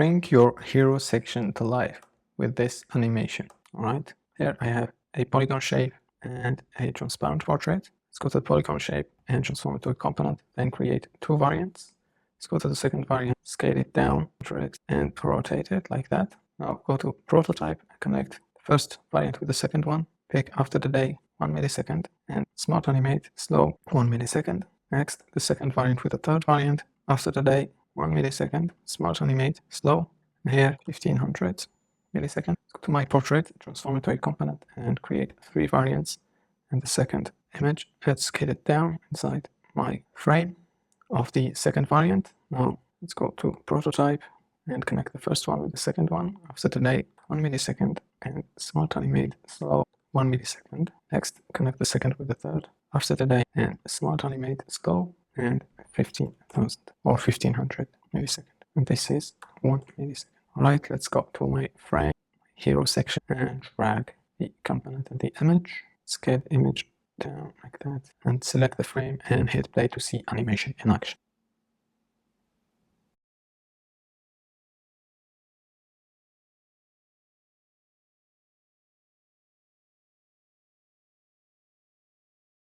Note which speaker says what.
Speaker 1: bring your hero section to life with this animation. All right, here I have a polygon shape and a transparent portrait. Let's go to the polygon shape and transform it to a component, then create two variants. Let's go to the second variant, scale it down, and rotate it like that. Now go to prototype, connect the first variant with the second one, pick after the day 1 millisecond, and smart animate slow 1 millisecond. Next, the second variant with the third variant, after the day 1 millisecond, smart animate slow, and here 1500 milliseconds. Go to my portrait, transform it to a component, and create three variants. And the second image, let's scale it down inside my frame of the second variant. Now let's go to prototype and connect the first one with the second one. After the day 1 millisecond, and smart animate slow 1 millisecond. Next, connect the second with the third after the day, and smart animate slow and 15,000 or 1500 milliseconds. And this is 1 millisecond. All right, let's go to my frame, hero section, and drag the component and the image. Scale image down like that, and select the frame and hit play to see animation in action.